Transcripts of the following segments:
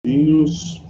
minutinhos.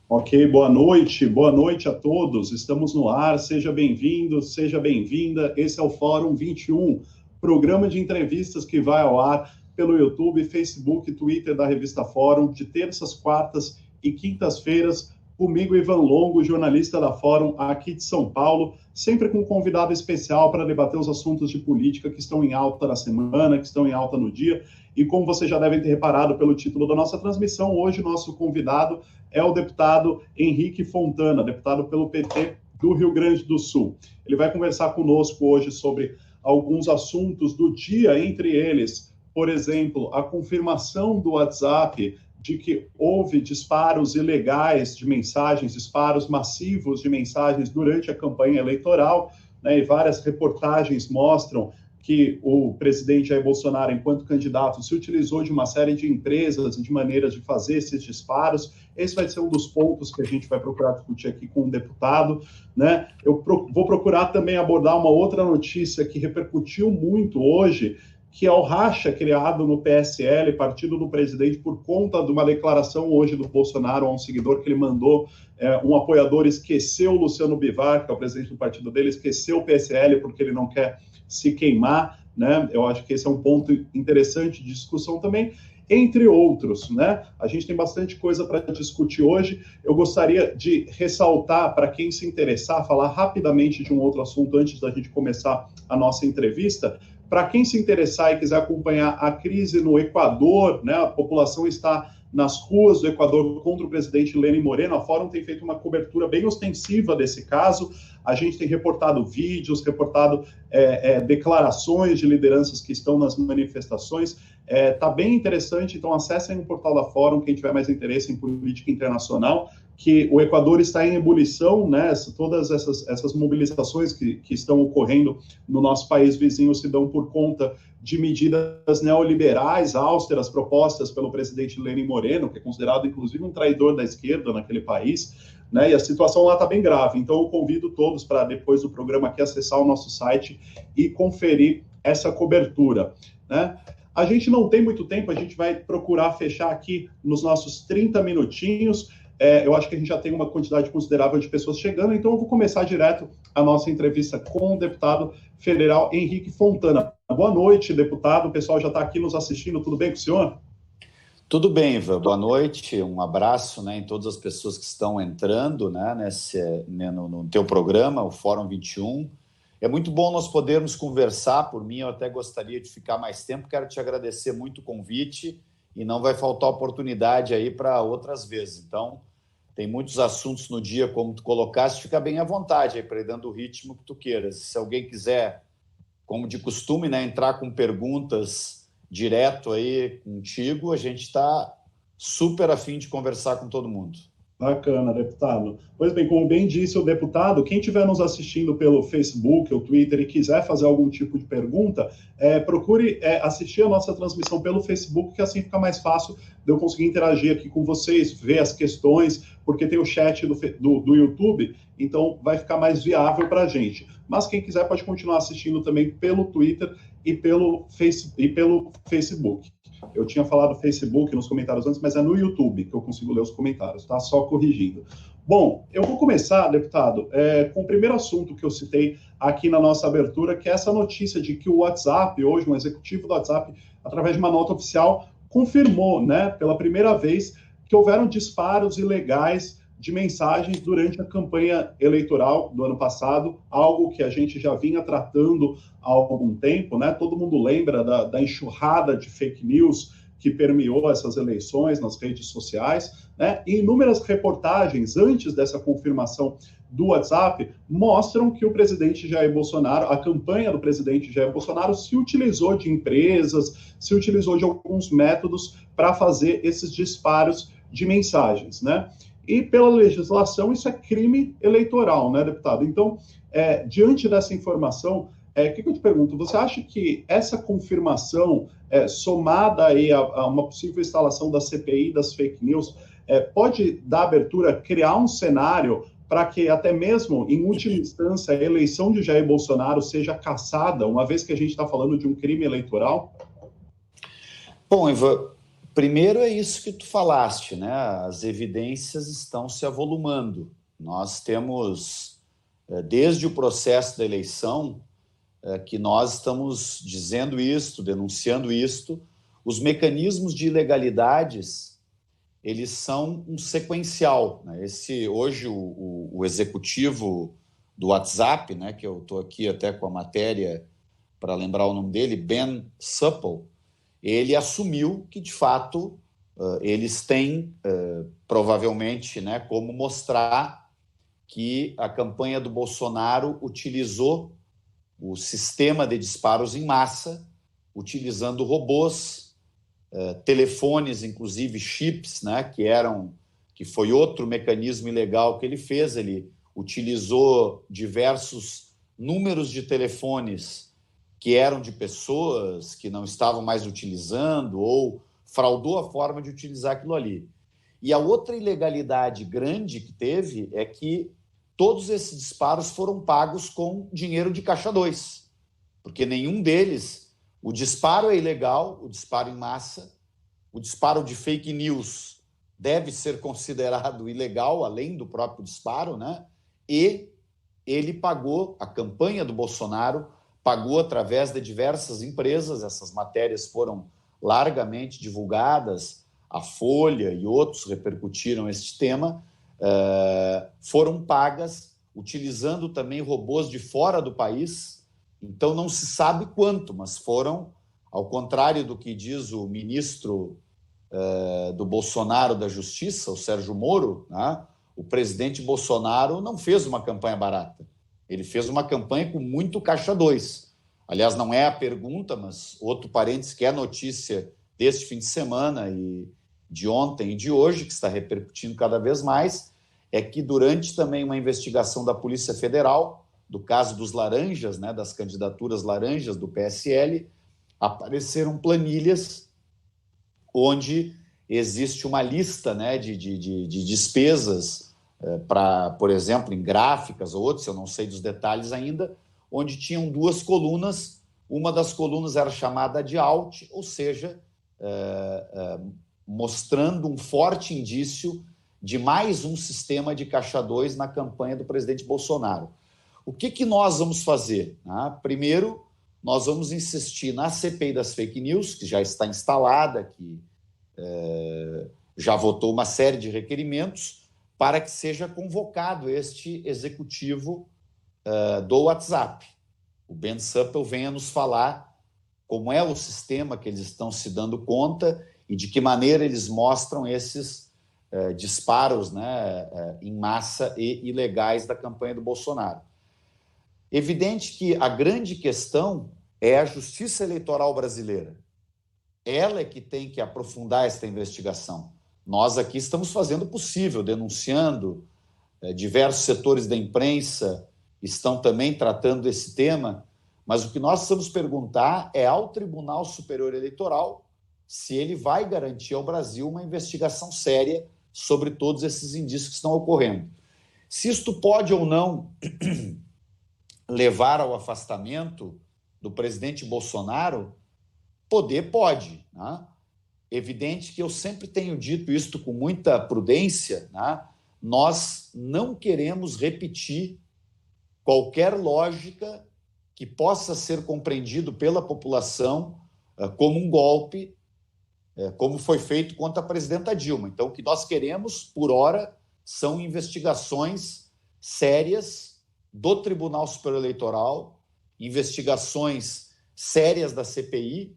Ok, boa noite a todos. Estamos no ar, seja bem-vindo, seja bem-vinda. Esse é o Fórum 21, programa de entrevistas que vai ao ar pelo YouTube, Facebook e Twitter da revista Fórum, de terças, quartas e quintas-feiras, comigo, Ivan Longo, jornalista da Fórum aqui de São Paulo, sempre com um convidado especial para debater os assuntos de política que estão em alta na semana, que estão em alta no dia. E como vocês já devem ter reparado pelo título da nossa transmissão, hoje o nosso convidado é o deputado Henrique Fontana, deputado pelo PT do Rio Grande do Sul. Ele vai conversar conosco hoje sobre alguns assuntos do dia, entre eles, por exemplo, a confirmação do WhatsApp de que houve disparos ilegais de mensagens, disparos massivos de mensagens durante a campanha eleitoral, né, e várias reportagens mostram que o presidente Jair Bolsonaro, enquanto candidato, se utilizou de uma série de empresas e de maneiras de fazer esses disparos. Esse vai ser um dos pontos que a gente vai procurar discutir aqui com o deputado, né? Eu vou procurar também abordar uma outra notícia que repercutiu muito hoje, que é o racha criado no PSL, partido do presidente, por conta de uma declaração hoje do Bolsonaro a um seguidor que ele mandou. Um apoiador esqueceu o Luciano Bivar, que é o presidente do partido dele, esqueceu o PSL porque ele não quer se queimar, né? Eu acho que esse é um ponto interessante de discussão também, entre outros, né? A gente tem bastante coisa para discutir hoje. Eu gostaria de ressaltar, para quem se interessar, falar rapidamente de um outro assunto antes da gente começar a nossa entrevista. Para quem se interessar e quiser acompanhar a crise no Equador, né? A população está nas ruas do Equador contra o presidente Lenín Moreno. A Fórum tem feito uma cobertura bem ostensiva desse caso. A gente tem reportado vídeos, reportado declarações de lideranças que estão nas manifestações. Está bem interessante, então acessem o portal da Fórum, quem tiver mais interesse em política internacional, que o Equador está em ebulição, né? Todas essas mobilizações que estão ocorrendo no nosso país vizinho se dão por conta de medidas neoliberais, austeras, propostas pelo presidente Lenín Moreno, que é considerado, inclusive, um traidor da esquerda naquele país, né? E a situação lá está bem grave. Então, eu convido todos para, depois do programa aqui, acessar o nosso site e conferir essa cobertura, né? A gente não tem muito tempo, a gente vai procurar fechar aqui nos nossos 30 minutinhos. Eu acho que a gente já tem uma quantidade considerável de pessoas chegando, então eu vou começar direto a nossa entrevista com o deputado federal Henrique Fontana. Boa noite, deputado. O pessoal já está aqui nos assistindo. Tudo bem com o senhor? Tudo bem, Ivan. Boa noite. Um abraço, né, em todas as pessoas que estão entrando, né, no teu programa, o Fórum 21. É muito bom nós podermos conversar. Por mim, eu até gostaria de ficar mais tempo. Quero te agradecer muito o convite e não vai faltar oportunidade aí para outras vezes. Então, tem muitos assuntos no dia, como tu colocaste, fica bem à vontade aí para ir dando o ritmo que tu queiras. Se alguém quiser, como de costume, né, entrar com perguntas direto aí contigo, a gente está super afim de conversar com todo mundo. Bacana, deputado. Pois bem, como bem disse o deputado, quem estiver nos assistindo pelo Facebook ou Twitter e quiser fazer algum tipo de pergunta, procure assistir a nossa transmissão pelo Facebook, que assim fica mais fácil de eu conseguir interagir aqui com vocês, ver as questões, porque tem o chat do YouTube, então vai ficar mais viável para a gente. Mas quem quiser pode continuar assistindo também pelo Twitter e pelo Facebook. Eu tinha falado Facebook nos comentários antes, mas é no YouTube que eu consigo ler os comentários, tá? Só corrigindo. Bom, eu vou começar, deputado, com o primeiro assunto que eu citei aqui na nossa abertura, que é essa notícia de que o WhatsApp, hoje, um executivo do WhatsApp, através de uma nota oficial, confirmou, né, pela primeira vez, que houveram disparos ilegais de mensagens durante a campanha eleitoral do ano passado, algo que a gente já vinha tratando há algum tempo, né? Todo mundo lembra da enxurrada de fake news que permeou essas eleições nas redes sociais, né? E inúmeras reportagens antes dessa confirmação do WhatsApp mostram que o presidente Jair Bolsonaro, a campanha do presidente Jair Bolsonaro se utilizou de empresas, se utilizou de alguns métodos para fazer esses disparos de mensagens, né? E pela legislação isso é crime eleitoral, né, deputado? Então, diante dessa informação, o que eu te pergunto? Você acha que essa confirmação, somada aí a uma possível instalação da CPI das fake news, pode dar abertura, criar um cenário para que até mesmo, em última instância, a eleição de Jair Bolsonaro seja cassada, uma vez que a gente está falando de um crime eleitoral? Bom, Ivan, Primeiro é isso que tu falaste, né? As evidências estão se avolumando. Nós temos, desde o processo da eleição, que nós estamos dizendo isto, denunciando isto. Os mecanismos de ilegalidades, eles são um sequencial, né? Hoje, o executivo do WhatsApp, né, que eu estou aqui até com a matéria para lembrar o nome dele, Ben Supple, ele assumiu que, de fato, eles têm, provavelmente, né, como mostrar que a campanha do Bolsonaro utilizou o sistema de disparos em massa, utilizando robôs, telefones, inclusive chips, né, que foi outro mecanismo ilegal que ele fez. Ele utilizou diversos números de telefones que eram de pessoas que não estavam mais utilizando, ou fraudou a forma de utilizar aquilo ali. E a outra ilegalidade grande que teve é que todos esses disparos foram pagos com dinheiro de caixa 2, porque nenhum deles, o disparo é ilegal, o disparo em massa, o disparo de fake news deve ser considerado ilegal, além do próprio disparo, né? E ele pagou, a campanha do Bolsonaro pagou através de diversas empresas, essas matérias foram largamente divulgadas, a Folha e outros repercutiram este tema, foram pagas utilizando também robôs de fora do país. Então não se sabe quanto, mas foram, ao contrário do que diz o ministro do Bolsonaro da Justiça, o Sérgio Moro, né? O presidente Bolsonaro não fez uma campanha barata. Ele fez uma campanha com muito caixa 2. Aliás, não é a pergunta, mas outro parênteses que é notícia deste fim de semana e de ontem e de hoje, que está repercutindo cada vez mais, é que durante também uma investigação da Polícia Federal, do caso dos laranjas, né, das candidaturas laranjas do PSL, apareceram planilhas onde existe uma lista, né, de despesas para, por exemplo, em gráficas ou outros, eu não sei dos detalhes ainda, onde tinham duas colunas. Uma das colunas era chamada de alt, ou seja, mostrando um forte indício de mais um sistema de caixa 2 na campanha do presidente Bolsonaro. O que nós vamos fazer? Primeiro, nós vamos insistir na CPI das fake news, que já está instalada, que já votou uma série de requerimentos, para que seja convocado este executivo do WhatsApp. O Ben Supple venha nos falar como é o sistema que eles estão se dando conta e de que maneira eles mostram esses disparos, né, em massa e ilegais da campanha do Bolsonaro. Evidente que a grande questão é a justiça eleitoral brasileira. Ela é que tem que aprofundar esta investigação. Nós aqui estamos fazendo o possível, denunciando, diversos setores da imprensa estão também tratando desse tema, mas o que nós precisamos perguntar é ao Tribunal Superior Eleitoral se ele vai garantir ao Brasil uma investigação séria sobre todos esses indícios que estão ocorrendo. Se isto pode ou não levar ao afastamento do presidente Bolsonaro, pode, né? Evidente que eu sempre tenho dito isto com muita prudência, né? Nós não queremos repetir qualquer lógica que possa ser compreendido pela população como um golpe, como foi feito contra a presidenta Dilma. Então, o que nós queremos, por hora, são investigações sérias do Tribunal Superior Eleitoral, investigações sérias da CPI,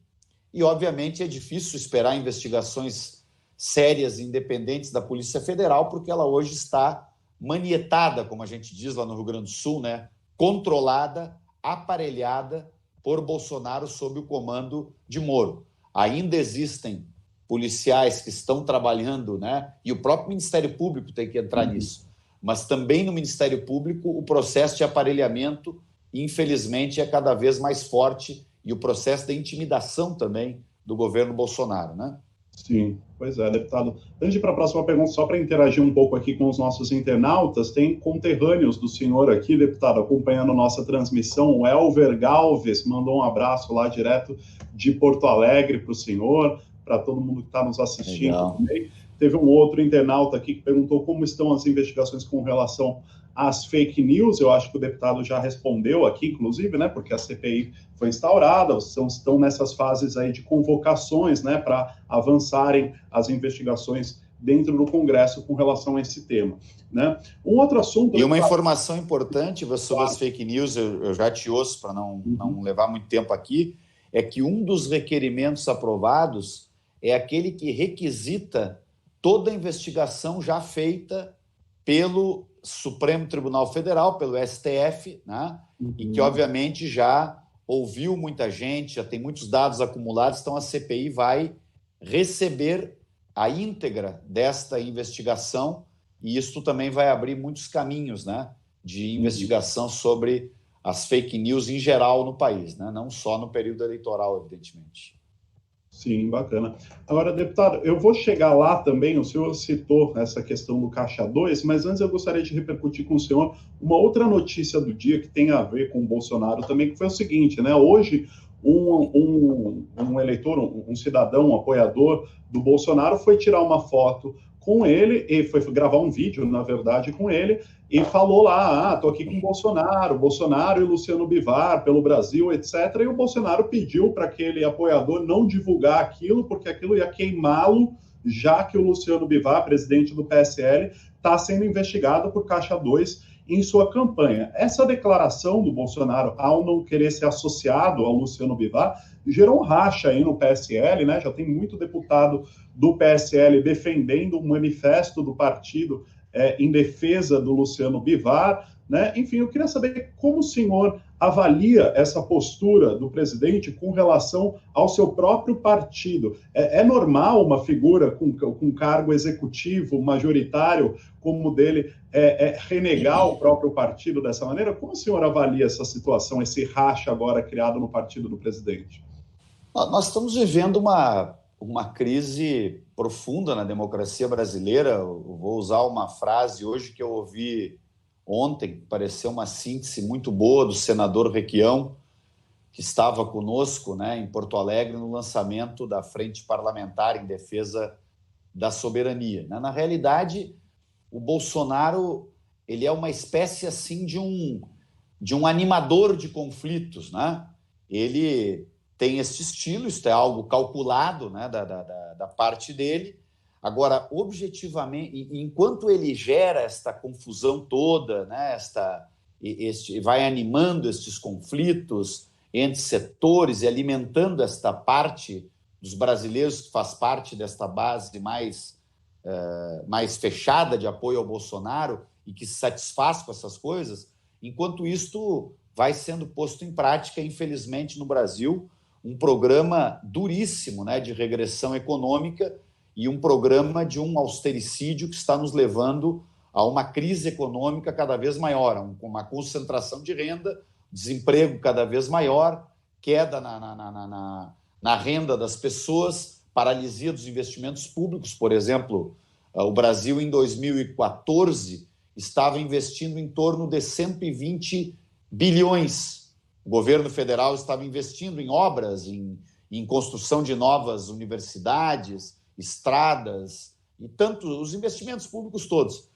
e, obviamente, é difícil esperar investigações sérias e independentes da Polícia Federal, porque ela hoje está manietada, como a gente diz lá no Rio Grande do Sul, né? Controlada, aparelhada por Bolsonaro sob o comando de Moro. Ainda existem policiais que estão trabalhando, né? E o próprio Ministério Público tem que entrar nisso. Mas também no Ministério Público o processo de aparelhamento, infelizmente, é cada vez mais forte, e o processo de intimidação também do governo Bolsonaro, né? Sim, pois é, deputado. Antes de ir para a próxima pergunta, só para interagir um pouco aqui com os nossos internautas, tem conterrâneos do senhor aqui, deputado, acompanhando nossa transmissão. O Elver Galves mandou um abraço lá direto de Porto Alegre para o senhor. para todo mundo que está nos assistindo. Legal. Também. Teve um outro internauta aqui que perguntou como estão as investigações com relação às fake news. Eu acho que o deputado já respondeu aqui, inclusive, né, porque a CPI foi instaurada, estão nessas fases aí de convocações, né, para avançarem as investigações dentro do Congresso com relação a esse tema, né? Um outro assunto... E uma informação importante sobre as fake news, eu já te ouço para não levar muito tempo aqui, é que um dos requerimentos aprovados é aquele que requisita toda a investigação já feita pelo Supremo Tribunal Federal, pelo STF, né? E que, obviamente, já ouviu muita gente, já tem muitos dados acumulados, então a CPI vai receber a íntegra desta investigação e isso também vai abrir muitos caminhos, né, de investigação sobre as fake news em geral no país, né? Não só no período eleitoral, evidentemente. Sim, bacana. Agora, deputado, eu vou chegar lá também, o senhor citou essa questão do Caixa 2, mas antes eu gostaria de repercutir com o senhor uma outra notícia do dia que tem a ver com o Bolsonaro também, que foi o seguinte, né? Hoje, um eleitor, um cidadão, um apoiador do Bolsonaro foi tirar uma foto com ele, e foi gravar um vídeo, na verdade, com ele, e falou lá, tô aqui com o Bolsonaro e Luciano Bivar pelo Brasil, etc. E o Bolsonaro pediu para aquele apoiador não divulgar aquilo, porque aquilo ia queimá-lo, já que o Luciano Bivar, presidente do PSL, está sendo investigado por Caixa 2 em sua campanha. Essa declaração do Bolsonaro, ao não querer ser associado ao Luciano Bivar, gerou um racha aí no PSL, né? Já tem muito deputado do PSL defendendo um manifesto do partido em defesa do Luciano Bivar, né? Enfim, eu queria saber como o senhor avalia essa postura do presidente com relação ao seu próprio partido. É normal uma figura com cargo executivo, majoritário, como o dele, renegar o próprio partido dessa maneira? Como o senhor avalia essa situação, esse racha agora criado no partido do presidente? Nós estamos vivendo uma crise profunda na democracia brasileira. Eu vou usar uma frase hoje que eu ouvi ontem, que pareceu uma síntese muito boa do senador Requião, que estava conosco, né, em Porto Alegre no lançamento da Frente Parlamentar em Defesa da Soberania. Na realidade, o Bolsonaro ele é uma espécie assim de um animador de conflitos, né? Ele tem esse estilo, isso é algo calculado, né, da parte dele. Agora, objetivamente, enquanto ele gera esta confusão toda, né, vai animando estes conflitos entre setores e alimentando esta parte dos brasileiros que faz parte desta base mais fechada de apoio ao Bolsonaro e que se satisfaz com essas coisas, enquanto isto vai sendo posto em prática, infelizmente, no Brasil, um programa duríssimo, né, de regressão econômica e um programa de um austericídio que está nos levando a uma crise econômica cada vez maior, uma concentração de renda, desemprego cada vez maior, queda na renda das pessoas, paralisia dos investimentos públicos. Por exemplo, o Brasil, em 2014, estava investindo em torno de 120 bilhões. O governo federal estava investindo em obras, em construção de novas universidades, estradas, e tanto os investimentos públicos todos.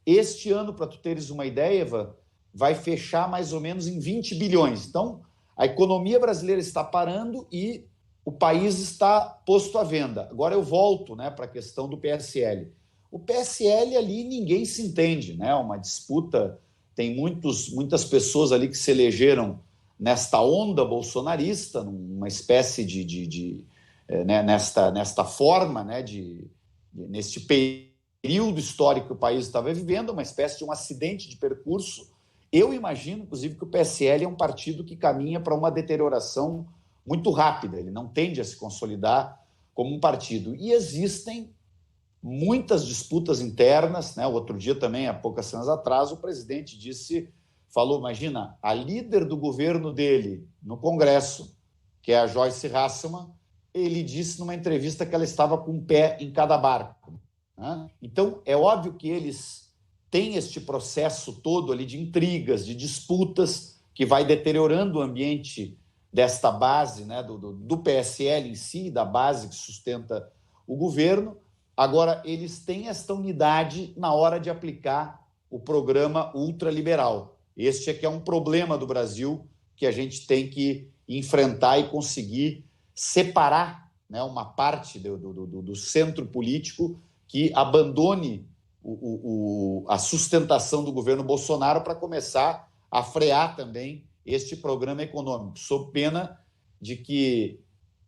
Este ano, para tu teres uma ideia, Eva, vai fechar mais ou menos em 20 bilhões. Então, a economia brasileira está parando e o país está posto à venda. Agora eu volto, né, para a questão do PSL. O PSL ali ninguém se entende, né? Uma disputa, tem muitas pessoas ali que se elegeram nesta onda bolsonarista, numa espécie né, nesta forma, né, neste período histórico que o país estava vivendo, uma espécie de um acidente de percurso. Eu imagino, inclusive, que o PSL é um partido que caminha para uma deterioração muito rápida, ele não tende a se consolidar como um partido. E existem muitas disputas internas, né? O outro dia também, há poucas semanas atrás, o presidente falou, imagina, a líder do governo dele no Congresso, que é a Joyce Hasselmann, ele disse numa entrevista que ela estava com um pé em cada barco, né? Então, é óbvio que eles têm este processo todo ali de intrigas, de disputas, que vai deteriorando o ambiente desta base, né, do PSL em si, da base que sustenta o governo. Agora, eles têm esta unidade na hora de aplicar o programa ultraliberal. Este é que é um problema do Brasil que a gente tem que enfrentar e conseguir separar, né, uma parte do centro político que abandone a sustentação do governo Bolsonaro para começar a frear também este programa econômico, sob pena de que,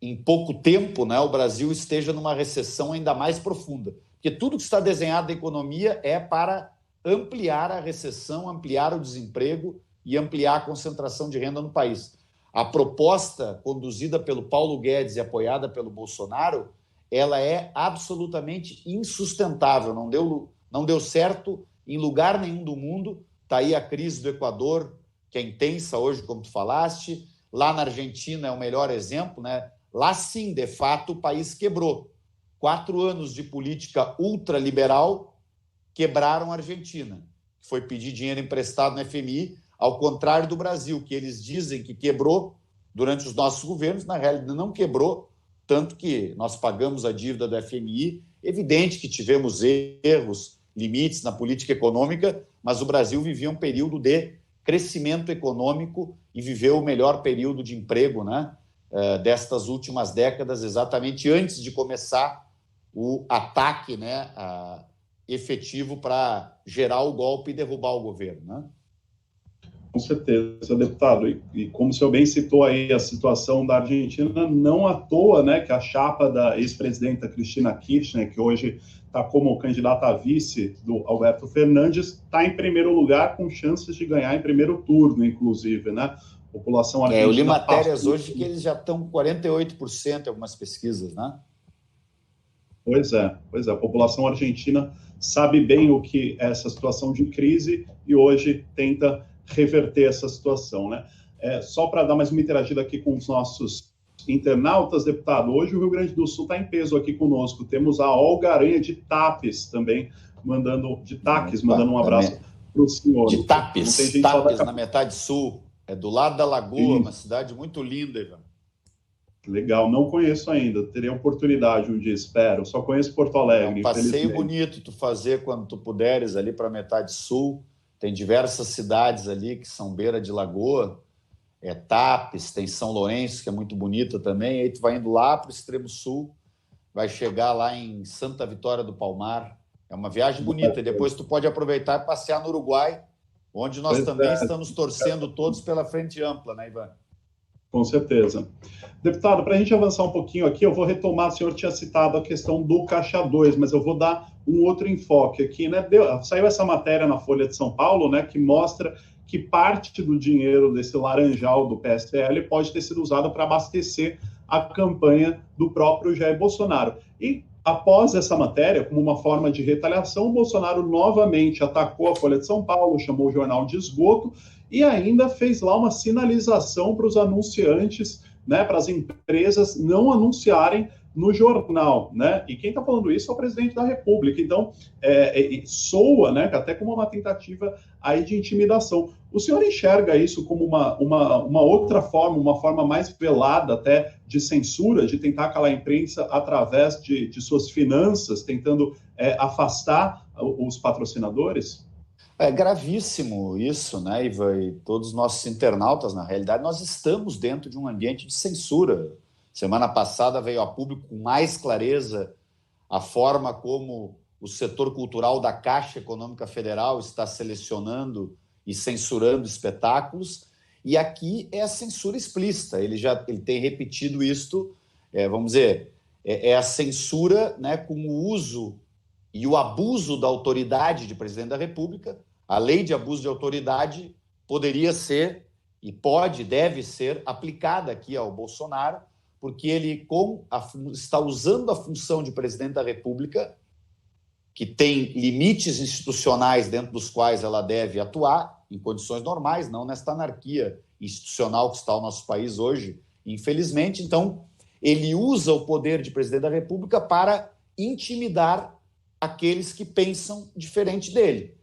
em pouco tempo, né, o Brasil esteja numa recessão ainda mais profunda. Porque tudo que está desenhado na economia é para ampliar a recessão, ampliar o desemprego e ampliar a concentração de renda no país. A proposta conduzida pelo Paulo Guedes e apoiada pelo Bolsonaro, ela é absolutamente insustentável, não deu certo em lugar nenhum do mundo. Está aí a crise do Equador, que é intensa hoje, como tu falaste. Lá na Argentina é o melhor exemplo, né? Lá sim, de fato, o país quebrou. 4 anos de política ultraliberal quebraram a Argentina, que foi pedir dinheiro emprestado no FMI, ao contrário do Brasil, que eles dizem que quebrou durante os nossos governos, na realidade não quebrou, tanto que nós pagamos a dívida do FMI. Evidente que tivemos erros, limites na política econômica, mas o Brasil vivia um período de crescimento econômico e viveu o melhor período de emprego, né, destas últimas décadas, exatamente antes de começar o ataque, né, efetivo para gerar o golpe e derrubar o governo, né? Com certeza, deputado. E como o senhor bem citou aí a situação da Argentina, não à toa, né, que a chapa da ex-presidenta Cristina Kirchner, que hoje está como candidata a vice do Alberto Fernandes, está em primeiro lugar, com chances de ganhar em primeiro turno, inclusive, né? A população argentina... eu li matérias hoje que eles já estão com 48% em algumas pesquisas, né? Pois é. A população argentina sabe bem o que é essa situação de crise e hoje tenta reverter essa situação, né? Só para dar mais uma interagida aqui com os nossos internautas, deputado, hoje o Rio Grande do Sul está em peso aqui conosco. Temos a Olga Aranha de Tapes também, mandando um abraço para o senhor. De Tapes, Tapes na metade sul, é do lado da Lagoa, uma cidade muito linda, Ivan. Legal, não conheço ainda, terei oportunidade um dia, espero. Só conheço Porto Alegre. É um passeio bonito tu fazer quando tu puderes ali para a metade sul. Tem diversas cidades ali que são beira de lagoa, Tapes, tem São Lourenço, que é muito bonita também. Aí tu vai indo lá para o extremo sul, vai chegar lá em Santa Vitória do Palmar. É uma viagem bonita. E depois tu pode aproveitar e passear no Uruguai, onde nós também estamos torcendo todos pela frente ampla, né, Ivan? Com certeza. Deputado, para a gente avançar um pouquinho aqui, eu vou retomar, o senhor tinha citado a questão do Caixa 2, mas eu vou dar um outro enfoque aqui, né? Saiu essa matéria na Folha de São Paulo, né, que mostra que parte do dinheiro desse laranjal do PSL pode ter sido usado para abastecer a campanha do próprio Jair Bolsonaro. E após essa matéria, como uma forma de retaliação, o Bolsonaro novamente atacou a Folha de São Paulo, chamou o jornal de esgoto e ainda fez lá uma sinalização para os anunciantes, né, para as empresas não anunciarem no jornal, né? E quem está falando isso é o presidente da República. Então, soa, né, até como uma tentativa aí de intimidação. O senhor enxerga isso como uma outra forma, uma forma mais velada até de censura, de tentar calar a imprensa através de suas finanças, tentando afastar os patrocinadores? É gravíssimo isso, né, Ivan? E todos os nossos internautas, na realidade, nós estamos dentro de um ambiente de censura. Semana passada veio a público com mais clareza a forma como o setor cultural da Caixa Econômica Federal está selecionando e censurando espetáculos, e aqui é a censura explícita. Ele tem repetido isto, vamos dizer, a censura, né, com o uso e o abuso da autoridade de presidente da República. A lei de abuso de autoridade poderia ser, e deve ser, aplicada aqui ao Bolsonaro, porque ele está usando a função de presidente da República, que tem limites institucionais dentro dos quais ela deve atuar, em condições normais, não nesta anarquia institucional que está o nosso país hoje, infelizmente. Então, ele usa o poder de presidente da República para intimidar aqueles que pensam diferente dele,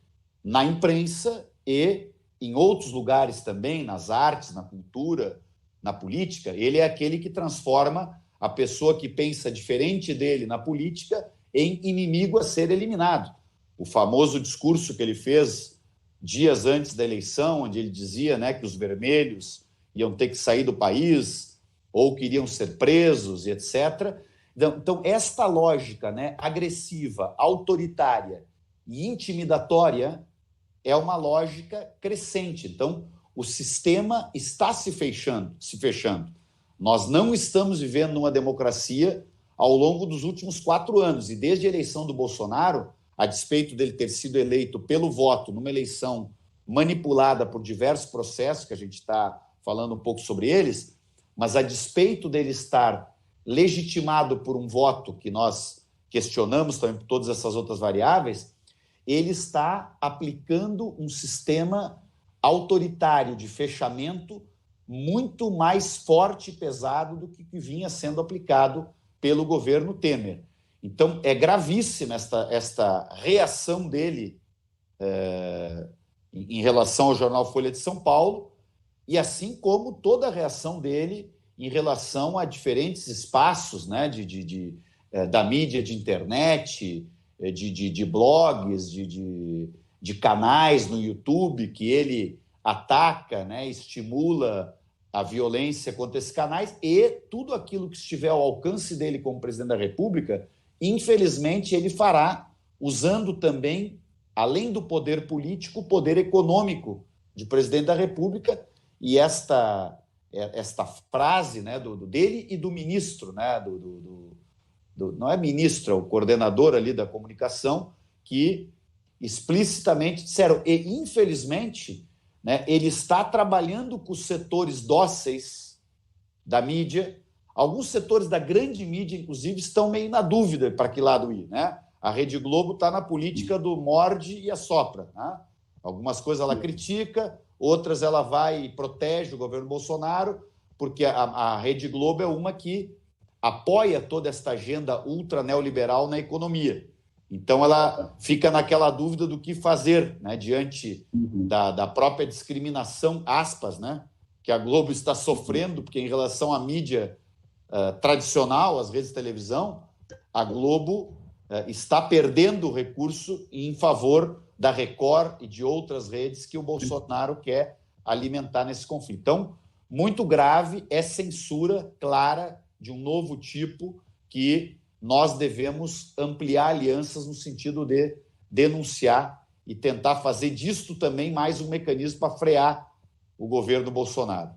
na imprensa e em outros lugares também, nas artes, na cultura, na política, ele é aquele que transforma a pessoa que pensa diferente dele na política em inimigo a ser eliminado. O famoso discurso que ele fez dias antes da eleição, onde ele dizia, né, que os vermelhos iam ter que sair do país ou que iriam ser presos, etc. Então, esta lógica, né, agressiva, autoritária e intimidatória é uma lógica crescente. Então, o sistema está se fechando. Nós não estamos vivendo uma democracia ao longo dos últimos 4 anos. E desde a eleição do Bolsonaro, a despeito dele ter sido eleito pelo voto numa eleição manipulada por diversos processos, que a gente está falando um pouco sobre eles, mas a despeito dele estar legitimado por um voto que nós questionamos também por todas essas outras variáveis, ele está aplicando um sistema autoritário de fechamento muito mais forte e pesado do que vinha sendo aplicado pelo governo Temer. Então, é gravíssima esta reação dele em relação ao jornal Folha de São Paulo, e assim como toda a reação dele em relação a diferentes espaços, né, da mídia de internet, de blogs, de canais no YouTube que ele ataca, né, estimula a violência contra esses canais, e tudo aquilo que estiver ao alcance dele como presidente da República, infelizmente ele fará, usando também, além do poder político, o poder econômico de presidente da República. E esta frase, né, dele e do ministro, né, não é ministro, é o coordenador ali da comunicação, que explicitamente disseram, e infelizmente, né, ele está trabalhando com os setores dóceis da mídia. Alguns setores da grande mídia, inclusive, estão meio na dúvida para que lado ir, né? A Rede Globo está na política do morde e assopra, né? Algumas coisas ela critica, outras ela vai e protege o governo Bolsonaro, porque a Rede Globo é uma que apoia toda esta agenda ultra neoliberal na economia. Então, ela fica naquela dúvida do que fazer, né, diante da própria discriminação, aspas, né, que a Globo está sofrendo, porque em relação à mídia tradicional, às redes de televisão, a Globo está perdendo recurso em favor da Record e de outras redes que o Bolsonaro quer alimentar nesse conflito. Então, muito grave, é censura clara de um novo tipo que nós devemos ampliar alianças no sentido de denunciar e tentar fazer disto também mais um mecanismo para frear o governo Bolsonaro.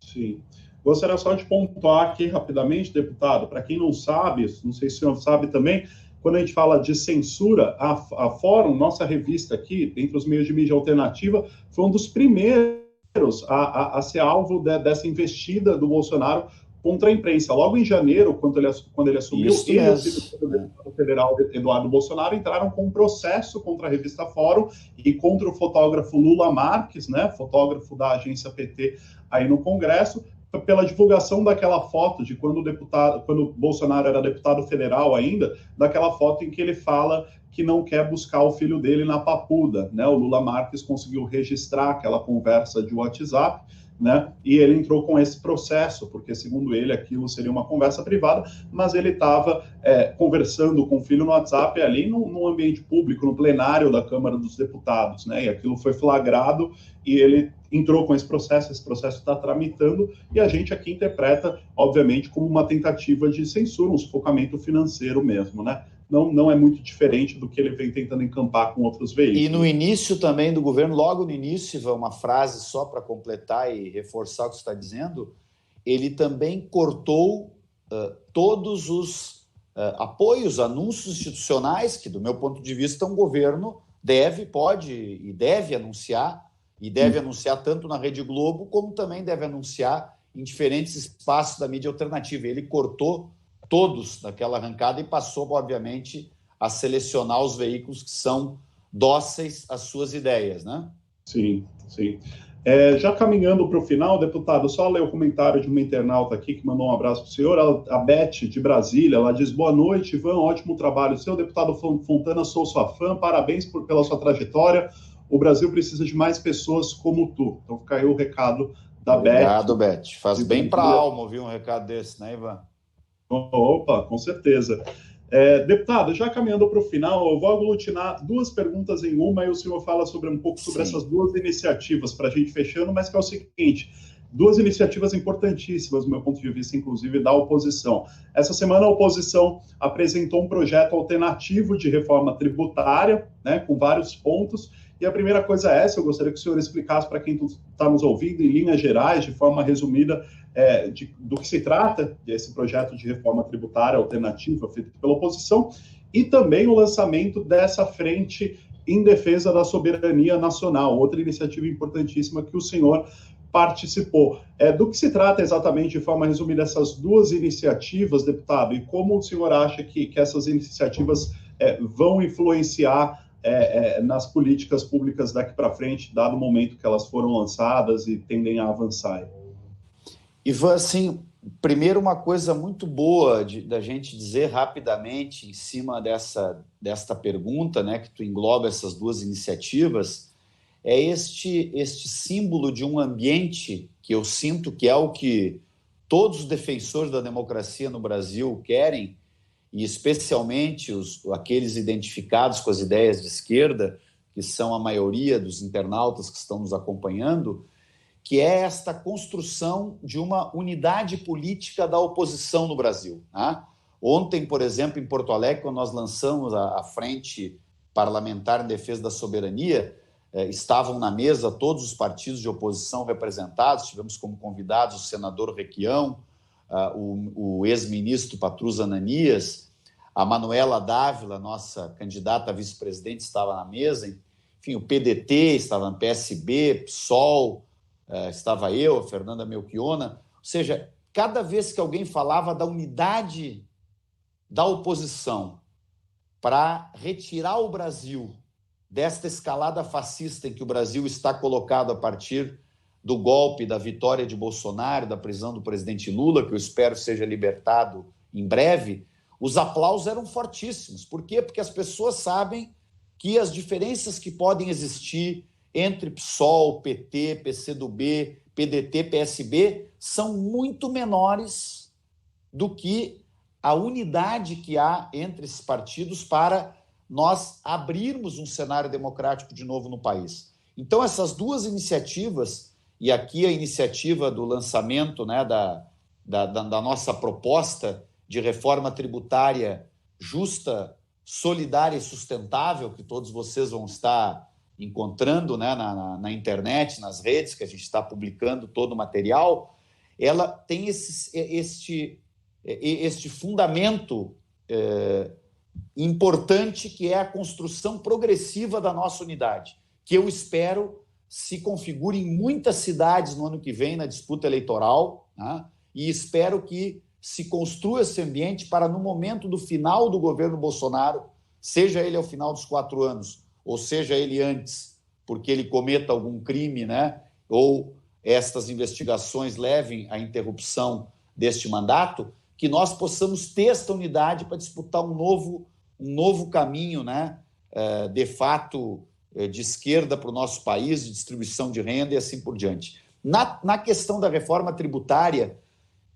Sim. Gostaria só de pontuar aqui rapidamente, deputado, para quem não sabe, não sei se o senhor sabe também, quando a gente fala de censura, a Fórum, nossa revista aqui, entre os meios de mídia alternativa, foi um dos primeiros a ser alvo dessa investida do Bolsonaro contra a imprensa. Logo em janeiro, quando ele assumiu, ele e o deputado federal Eduardo Bolsonaro entraram com um processo contra a revista Fórum e contra o fotógrafo Lula Marques, né, fotógrafo da agência PT aí no Congresso, pela divulgação daquela foto de quando o Bolsonaro era deputado federal ainda, daquela foto em que ele fala que não quer buscar o filho dele na Papuda, né? O Lula Marques conseguiu registrar aquela conversa de WhatsApp, né? E ele entrou com esse processo, porque, segundo ele, aquilo seria uma conversa privada, mas ele estava conversando com o filho no WhatsApp ali no ambiente público, no plenário da Câmara dos Deputados, né? E aquilo foi flagrado e ele entrou com esse processo está tramitando, e a gente aqui interpreta, obviamente, como uma tentativa de censura, um sufocamento financeiro mesmo, né? Não é muito diferente do que ele vem tentando encampar com outros veículos. E no início também do governo, logo no início, uma frase só para completar e reforçar o que você está dizendo, ele também cortou todos os apoios, anúncios institucionais que, do meu ponto de vista, um governo pode e deve anunciar, e deve anunciar tanto na Rede Globo, como também deve anunciar em diferentes espaços da mídia alternativa. Ele cortou todos daquela arrancada e passou, obviamente, a selecionar os veículos que são dóceis às suas ideias, né? Sim, sim. Já caminhando para o final, deputado, só ler o comentário de uma internauta aqui que mandou um abraço para o senhor, a Beth, de Brasília. Ela diz: boa noite, Ivan, ótimo trabalho seu. Deputado Fontana, sou sua fã, parabéns pela sua trajetória. O Brasil precisa de mais pessoas como tu. Então fica aí o recado da Obrigado, Beth. Beth. Faz bem para a alma ouvir um recado desse, né, Ivan? Opa, com certeza. Deputado, já caminhando para o final, eu vou aglutinar duas perguntas em uma e o senhor fala um pouco sobre essas duas iniciativas para a gente fechando, mas que é o seguinte: duas iniciativas importantíssimas, do meu ponto de vista, inclusive, da oposição. Essa semana, a oposição apresentou um projeto alternativo de reforma tributária, né, com vários pontos. E a primeira coisa é essa: eu gostaria que o senhor explicasse para quem está nos ouvindo, em linhas gerais, de forma resumida, do que se trata desse projeto de reforma tributária alternativa feito pela oposição, e também o lançamento dessa frente em defesa da soberania nacional, outra iniciativa importantíssima que o senhor participou. Do que se trata exatamente, de forma resumida, essas duas iniciativas, deputado, e como o senhor acha que essas iniciativas vão influenciar nas políticas públicas daqui para frente, dado o momento que elas foram lançadas e tendem a avançar? Ivan, assim, primeiro uma coisa muito boa da gente dizer rapidamente em cima desta pergunta, né, que tu engloba essas duas iniciativas, é este símbolo de um ambiente que eu sinto que é o que todos os defensores da democracia no Brasil querem, e especialmente aqueles identificados com as ideias de esquerda, que são a maioria dos internautas que estão nos acompanhando, que é esta construção de uma unidade política da oposição no Brasil. Né? Ontem, por exemplo, em Porto Alegre, quando nós lançamos a Frente Parlamentar em Defesa da Soberania, estavam na mesa todos os partidos de oposição representados, tivemos como convidados o senador Requião, o ex-ministro Patrus Ananias, a Manuela Dávila, nossa candidata a vice-presidente, estava na mesa, enfim, o PDT estava no PSB, PSOL, estava eu, a Fernanda Melchiona, ou seja, cada vez que alguém falava da unidade da oposição para retirar o Brasil desta escalada fascista em que o Brasil está colocado a partir do golpe, da vitória de Bolsonaro, da prisão do presidente Lula, que eu espero seja libertado em breve, os aplausos eram fortíssimos. Por quê? Porque as pessoas sabem que as diferenças que podem existir entre PSOL, PT, PCdoB, PDT, PSB, são muito menores do que a unidade que há entre esses partidos para nós abrirmos um cenário democrático de novo no país. Então, essas duas iniciativas, e aqui a iniciativa do lançamento, né, da nossa proposta de reforma tributária justa, solidária e sustentável, que todos vocês vão estar encontrando, né, na internet, nas redes, que a gente está publicando todo o material, ela tem este fundamento importante, que é a construção progressiva da nossa unidade, que eu espero se configure em muitas cidades no ano que vem, na disputa eleitoral, né? E espero que se construa esse ambiente para, no momento do final do governo Bolsonaro, seja ele ao final dos 4 anos, ou seja ele antes, porque ele cometa algum crime, né? Ou estas investigações levem à interrupção deste mandato, que nós possamos ter esta unidade para disputar um novo caminho, né? De fato, de esquerda para o nosso país, de distribuição de renda e assim por diante. Na questão da reforma tributária,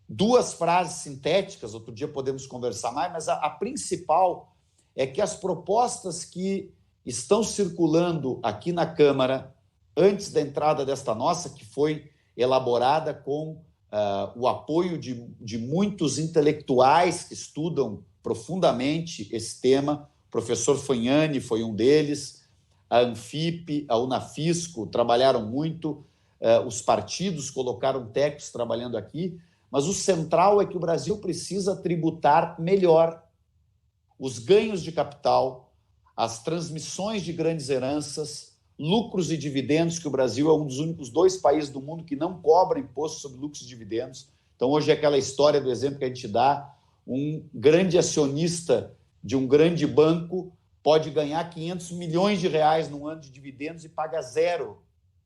2 frases sintéticas, outro dia podemos conversar mais, mas a principal é que as propostas que estão circulando aqui na Câmara, antes da entrada desta nossa, que foi elaborada com o apoio de muitos intelectuais que estudam profundamente esse tema, o professor Fagnani foi um deles, a Anfip, a Unafisco trabalharam muito, os partidos colocaram técnicos trabalhando aqui, mas o central é que o Brasil precisa tributar melhor os ganhos de capital, as transmissões de grandes heranças, lucros e dividendos, que o Brasil é um dos únicos 2 países do mundo que não cobra imposto sobre lucros e dividendos. Então, hoje é aquela história do exemplo que a gente dá, um grande acionista de um grande banco pode ganhar 500 milhões de reais num ano de dividendos e paga 0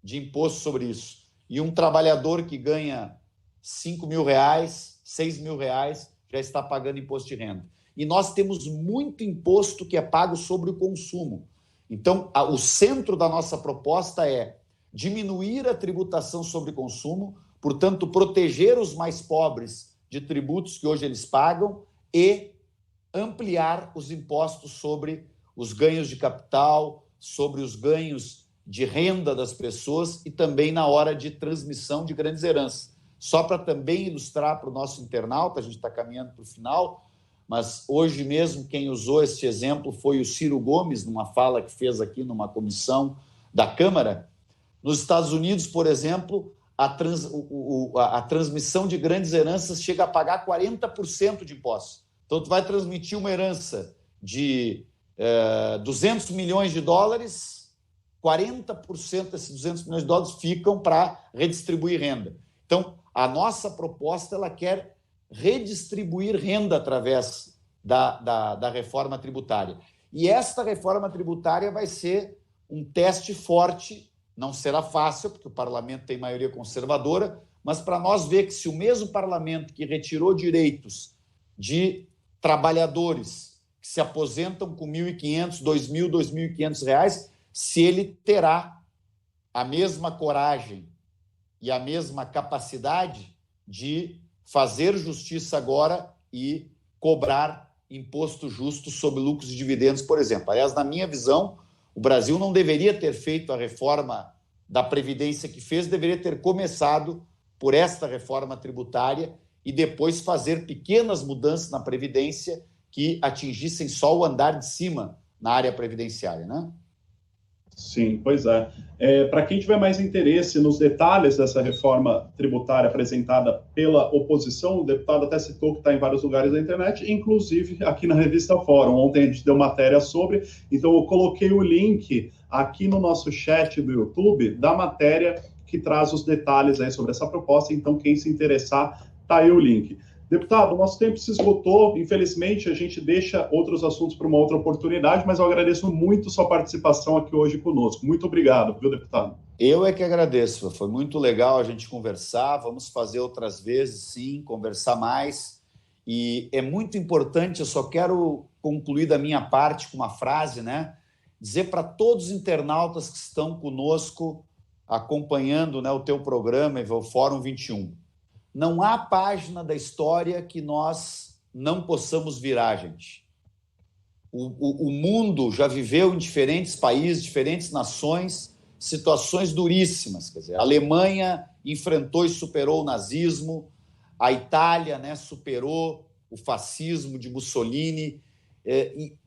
de imposto sobre isso. E um trabalhador que ganha 5 mil reais, 6 mil reais, já está pagando imposto de renda. E nós temos muito imposto que é pago sobre o consumo. Então, o centro da nossa proposta é diminuir a tributação sobre consumo, portanto, proteger os mais pobres de tributos que hoje eles pagam e ampliar os impostos sobre os ganhos de capital, sobre os ganhos de renda das pessoas e também na hora de transmissão de grandes heranças. Só para também ilustrar para o nosso internauta, a gente está caminhando para o final, mas hoje mesmo quem usou esse exemplo foi o Ciro Gomes, numa fala que fez aqui numa comissão da Câmara. Nos Estados Unidos, por exemplo, a transmissão de grandes heranças chega a pagar 40% de impostos. Então, tu vai transmitir uma herança de 200 milhões de dólares, 40% desses 200 milhões de dólares ficam para redistribuir renda. Então, a nossa proposta, ela quer redistribuir renda através da reforma tributária. E esta reforma tributária vai ser um teste forte, não será fácil, porque o parlamento tem maioria conservadora, mas para nós ver que se o mesmo parlamento que retirou direitos de trabalhadores que se aposentam com R$ 1.500, R$ 2.000, R$ 2.500, se ele terá a mesma coragem e a mesma capacidade de fazer justiça agora e cobrar imposto justo sobre lucros e dividendos, por exemplo. Aliás, na minha visão, o Brasil não deveria ter feito a reforma da Previdência que fez, deveria ter começado por esta reforma tributária e depois fazer pequenas mudanças na Previdência que atingissem só o andar de cima na área previdenciária, né? Sim, pois é. Para quem tiver mais interesse nos detalhes dessa reforma tributária apresentada pela oposição, o deputado até citou que está em vários lugares da internet, inclusive aqui na revista Fórum. Ontem a gente deu matéria sobre, então eu coloquei o link aqui no nosso chat do YouTube da matéria que traz os detalhes aí sobre essa proposta, então quem se interessar, tá aí o link. Deputado, o nosso tempo se esgotou, infelizmente a gente deixa outros assuntos para uma outra oportunidade, mas eu agradeço muito sua participação aqui hoje conosco. Muito obrigado, viu, deputado? Eu é que agradeço, foi muito legal a gente conversar, vamos fazer outras vezes, sim, conversar mais, e é muito importante, eu só quero concluir da minha parte com uma frase, né? Dizer para todos os internautas que estão conosco, acompanhando, né, o teu programa, o Fórum 21, não há página da história que nós não possamos virar, gente. O mundo já viveu em diferentes países, diferentes nações, situações duríssimas. Quer dizer, a Alemanha enfrentou e superou o nazismo, a Itália, né, superou o fascismo de Mussolini.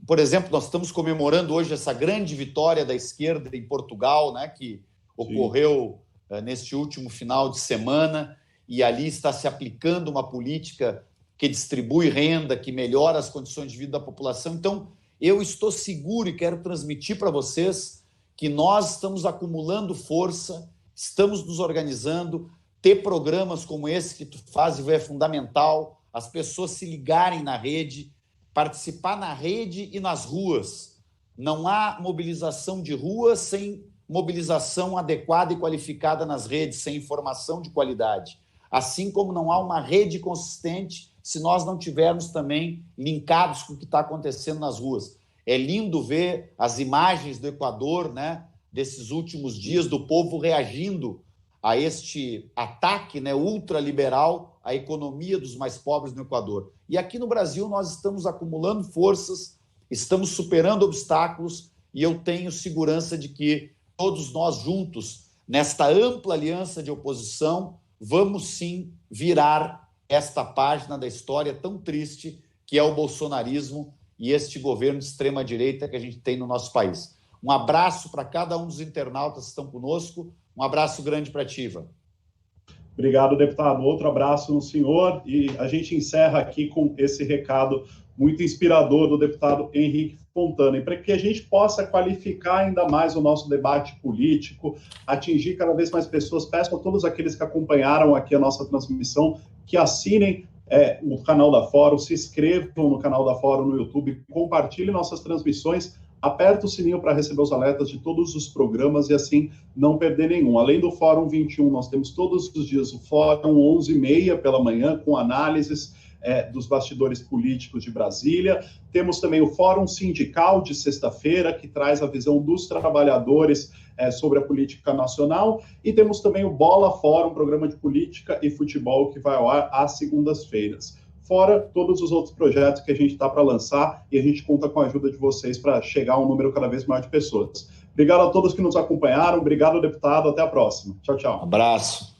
Por exemplo, nós estamos comemorando hoje essa grande vitória da esquerda em Portugal, né, que ocorreu neste último final de semana, e ali está se aplicando uma política que distribui renda, que melhora as condições de vida da população. Então, eu estou seguro e quero transmitir para vocês que nós estamos acumulando força, estamos nos organizando, ter programas como esse que tu faz é fundamental, as pessoas se ligarem na rede, participar na rede e nas ruas. Não há mobilização de rua sem mobilização adequada e qualificada nas redes, sem informação de qualidade. Assim como não há uma rede consistente se nós não tivermos também linkados com o que está acontecendo nas ruas. É lindo ver as imagens do Equador, né, desses últimos dias, do povo reagindo a este ataque, né, ultraliberal à economia dos mais pobres no Equador. E aqui no Brasil nós estamos acumulando forças, estamos superando obstáculos e eu tenho segurança de que todos nós juntos, nesta ampla aliança de oposição, vamos sim virar esta página da história tão triste que é o bolsonarismo e este governo de extrema-direita que a gente tem no nosso país. Um abraço para cada um dos internautas que estão conosco, um abraço grande para ti, Ivan. Obrigado, deputado. Outro abraço no senhor e a gente encerra aqui com esse recado muito inspirador do deputado Henrique Fontana. E para que a gente possa qualificar ainda mais o nosso debate político, atingir cada vez mais pessoas, peço a todos aqueles que acompanharam aqui a nossa transmissão que assinem o canal da Fórum, se inscrevam no canal da Fórum no YouTube, compartilhem nossas transmissões, aperta o sininho para receber os alertas de todos os programas e assim não perder nenhum. Além do Fórum 21, nós temos todos os dias o Fórum 11h30 pela manhã, com análises, dos bastidores políticos de Brasília. Temos também o Fórum Sindical de sexta-feira, que traz a visão dos trabalhadores sobre a política nacional. E temos também o Bola Fórum, programa de política e futebol, que vai ao ar às segundas-feiras. Fora todos os outros projetos que a gente está para lançar, e a gente conta com a ajuda de vocês para chegar a um número cada vez maior de pessoas. Obrigado a todos que nos acompanharam, obrigado, deputado, até a próxima. Tchau, tchau. Abraço.